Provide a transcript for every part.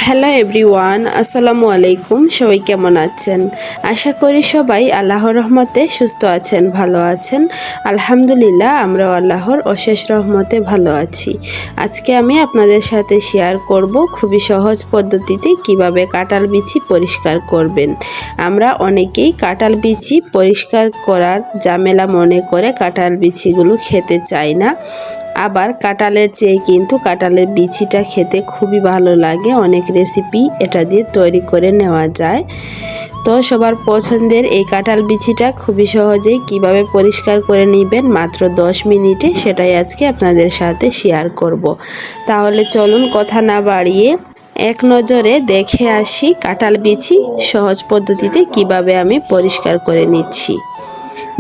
Hello everyone, আসসালামু আলাইকুম। সবাই কেমন আছেন? আশা করি সবাই আল্লাহর রহমতে সুস্থ আছেন, ভালো আছেন। আলহামদুলিল্লাহ, আমরাও আল্লাহর অশেষ রহমতে ভালো আছি। আজকে আমি আপনাদের সাথে শেয়ার করব খুবই সহজ পদ্ধতিতে কিভাবে কাঁঠাল বিচি পরিষ্কার করবেন। আমরা অনেকেই কাঁঠাল বিচি পরিষ্কার করার ঝামেলা মনে করে কাঁঠাল বিচিগুলো খেতে চাই না। আবার কাঁঠালের চেয়ে কিন্তু কাঁঠালের বিচিটা খেতে খুবই ভালো লাগে। অনেক রেসিপি এটা দিয়ে তৈরি করে নেওয়া যায়। তো সবার পছন্দের এই কাঁঠাল বিচিটা খুবই সহজেই কিভাবে পরিষ্কার করে নেবেন মাত্র 10 মিনিটে, সেটাই আজকে আপনাদের সাথে শেয়ার করব। তাহলে চলুন কথা না বাড়িয়ে এক নজরে দেখে আসি কাঁঠাল বিচি সহজ পদ্ধতিতে কিভাবে আমি পরিষ্কার করে নিচ্ছি।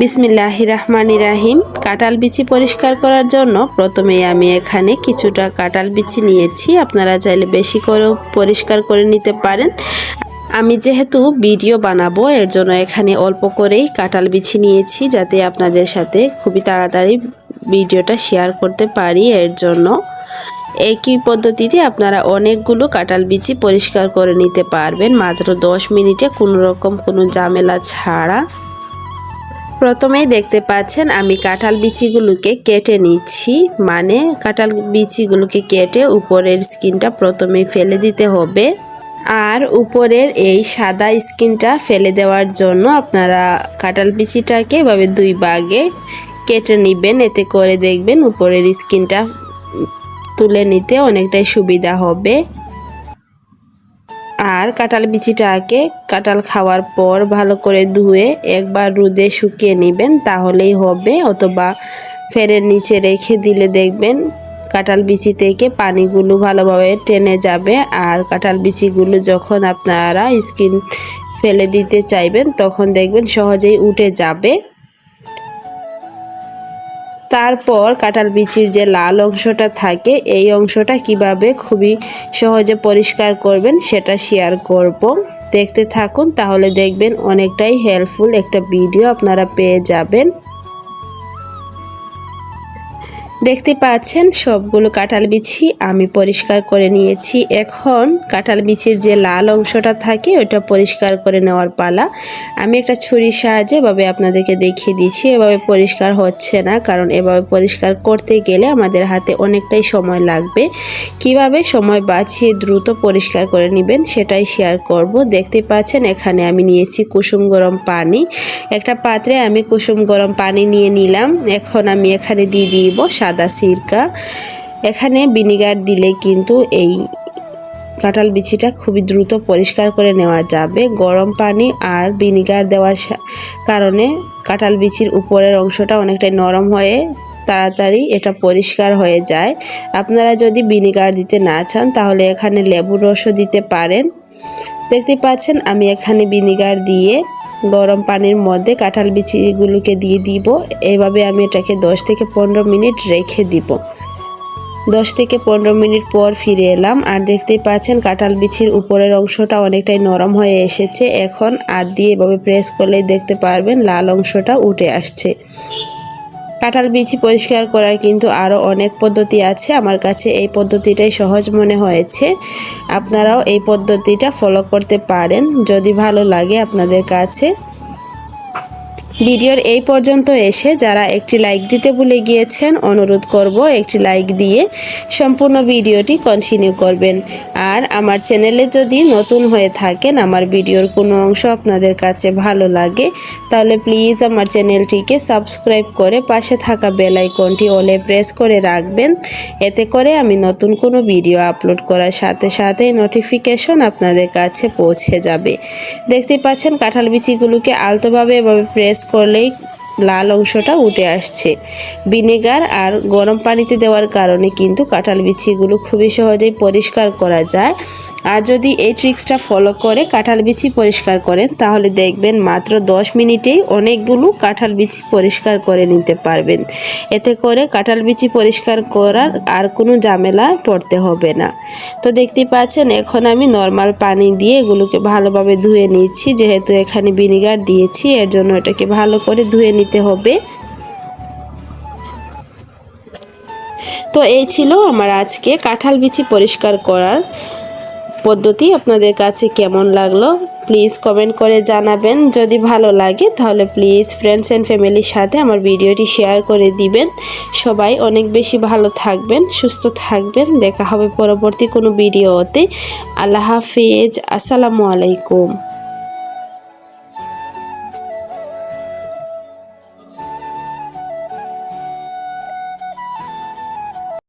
বিসমিল্লাহির রহমানির রহিম। কাঁঠাল বিচি পরিষ্কার করার জন্য প্রথমেই আমি এখানে কিছুটা কাঁঠাল বিচি নিয়েছি। আপনারা চাইলে বেশি করেও পরিষ্কার করে নিতে পারেন। আমি যেহেতু ভিডিও বানাবো এর জন্য এখানে অল্প করেই কাঁঠাল বিচি নিয়েছি, যাতে আপনাদের সাথে খুবই তাড়াতাড়ি ভিডিওটা শেয়ার করতে পারি। এর জন্য একই পদ্ধতিতে আপনারা অনেকগুলো কাঁঠাল বিচি পরিষ্কার করে নিতে পারবেন মাত্র 10 মিনিটে, কোনো রকম কোনো ঝামেলা ছাড়া। প্রথমেই দেখতে পাচ্ছেন আমি কাঁঠাল বিচিগুলোকে কেটে নিচ্ছি, মানে কাঁঠাল বিচিগুলোকে কেটে উপরের স্কিনটা প্রথমেই ফেলে দিতে হবে। আর উপরের এই সাদা স্কিনটা ফেলে দেওয়ার জন্য আপনারা কাঁঠাল বিচিটাকে এভাবে দুই ভাগে কেটে নেবেন। এতে করে দেখবেন উপরের স্কিনটা তুলে নিতে অনেকটাই সুবিধা হবে। আর কাঁঠাল বিচিটাকে কাঁঠাল খাওয়ার পর ভালো করে ধুয়ে একবার রোদে শুকিয়ে নেবেন, তাহলেই হবে। অথবা ফ্যানের নিচে রেখে দিলে দেখবেন কাঁঠাল বিচি থেকে পানিগুলো ভালোভাবে টেনে যাবে। আর কাঁঠাল বিচিগুলো যখন আপনারা স্কিন ফেলে দিতে চাইবেন তখন দেখবেন সহজেই উঠে যাবে। তারপর কাঁঠাল বিচির যে লাল অংশটা থাকে এই অংশটা কিভাবে খুবই সহজে পরিষ্কার করবেন সেটা শেয়ার করব। দেখতে থাকুন, তাহলে দেখবেন অনেকটাই হেল্পফুল একটা ভিডিও আপনারা পেয়ে যাবেন। দেখতে পাচ্ছেন সবগুলো কাঁঠাল বিচি আমি পরিষ্কার করে নিয়েছি। এখন কাঁঠাল বিচির যে লাল অংশটা থাকে ওটা পরিষ্কার করে নেওয়ার পালা। আমি একটা ছুরির সাহায্যে এভাবে আপনাদেরকে দেখিয়ে দিচ্ছি। এভাবে পরিষ্কার হচ্ছে না, কারণ এভাবে পরিষ্কার করতে গেলে আমাদের হাতে অনেকটাই সময় লাগবে। কিভাবে সময় বাঁচিয়ে দ্রুত পরিষ্কার করে নেবেন সেটাই শেয়ার করব। দেখতে পাচ্ছেন এখানে আমি নিয়েছি কুসুম গরম পানি। একটা পাত্রে আমি কুসুম গরম পানি নিয়ে নিলাম। এখন আমি এখানে দিয়ে দিব সাদা সিরকা। এখানে ভিনেগার দিলে কিন্তু এই কাঁঠাল বিচিটা খুবই দ্রুত পরিষ্কার করে নেওয়া যাবে। গরম পানি আর ভিনেগার দেওয়ার কারণে কাঁঠাল বিচির উপরের অংশটা অনেকটাই নরম হয়ে তাড়াতাড়ি এটা পরিষ্কার হয়ে যায়। আপনারা যদি ভিনেগার দিতে না চান তাহলে এখানে লেবুর রসও দিতে পারেন। দেখতে পাচ্ছেন আমি এখানে ভিনেগার দিয়ে গরম পানির মধ্যে কাঁঠাল বিচিগুলোকে দিয়ে দিব। এইভাবে আমি এটাকে 10 থেকে 15 মিনিট রেখে দিব। 10 থেকে 15 মিনিট পর ফিরে এলাম, আর দেখতেই পাচ্ছেন কাঁঠাল বিচির উপরের অংশটা অনেকটাই নরম হয়ে এসেছে। এখন হাত দিয়ে এভাবে প্রেস করলেই দেখতে পারবেন লাল অংশটা উঠে আসছে। কাঁঠাল বিচি পরিষ্কার করার কিন্তু আরও অনেক পদ্ধতি আছে, আমার কাছে এই পদ্ধতিটাই সহজ মনে হয়েছে। আপনারাও এই পদ্ধতিটা ফলো করতে পারেন যদি ভালো লাগে আপনাদের কাছে। ভিডিওর এই পর্যন্ত এসে যারা একটি লাইক দিতে ভুলে গিয়েছেন অনুরোধ করব একটি লাইক দিয়ে সম্পূর্ণ ভিডিওটি কন্টিনিউ করবেন। আর আমার চ্যানেলে যদি নতুন হয়ে থাকেন, আমার ভিডিওর কোনো অংশ আপনাদের কাছে ভালো লাগে, তাহলে প্লিজ আমার চ্যানেলটিকে সাবস্ক্রাইব করে পাশে থাকা বেল আইকনটি অলে প্রেস করে রাখবেন। এতে করে আমি নতুন কোনো ভিডিও আপলোড করার সাথে সাথেই নোটিফিকেশন আপনাদের কাছে পৌঁছে যাবে। দেখতে পাচ্ছেন কাঁঠাল বিচিগুলোকে আলতোভাবে এভাবে প্রেস করলেই লাল অংশটা উঠে আসছে। ভিনেগার আর গরম পানিতে দেওয়ার কারণে কিন্তু কাঁঠাল বিচিগুলো খুবই সহজেই পরিষ্কার করা যায়। আর যদি এই ট্রিক্সটা ফলো করে কাঁঠাল বিচি পরিষ্কার করেন তাহলে দেখবেন মাত্র 10 মিনিটেই অনেকগুলো কাঁঠাল বিচি পরিষ্কার করে নিতে পারবেন। এতে করে কাঁঠাল বিচি পরিষ্কার করার আর কোনো ঝামেলা পড়তে হবে না। তো দেখতে পাচ্ছেন এখন আমি নর্মাল পানি দিয়ে এগুলোকে ভালোভাবে ধুয়ে নিচ্ছি। যেহেতু এখানে ভিনেগার দিয়েছি এর জন্য এটাকে ভালো করে ধুয়ে নিতে হবে। তো এই ছিল আমার আজকে কাঁঠাল বিচি পরিষ্কার করার পদ্ধতি আপনাদের কাছে কেমন লাগলো প্লিজ কমেন্ট করে জানাবেন। যদি ভালো লাগে তাহলে প্লিজ ফ্রেন্ডস অ্যান্ড ফ্যামিলির সাথে আমার ভিডিওটি শেয়ার করে দিবেন। সবাই অনেক বেশি ভালো থাকবেন, সুস্থ থাকবেন। দেখা হবে পরবর্তী কোনো ভিডিওতে। আল্লাহ হাফিজ। আসসালামু আলাইকুম।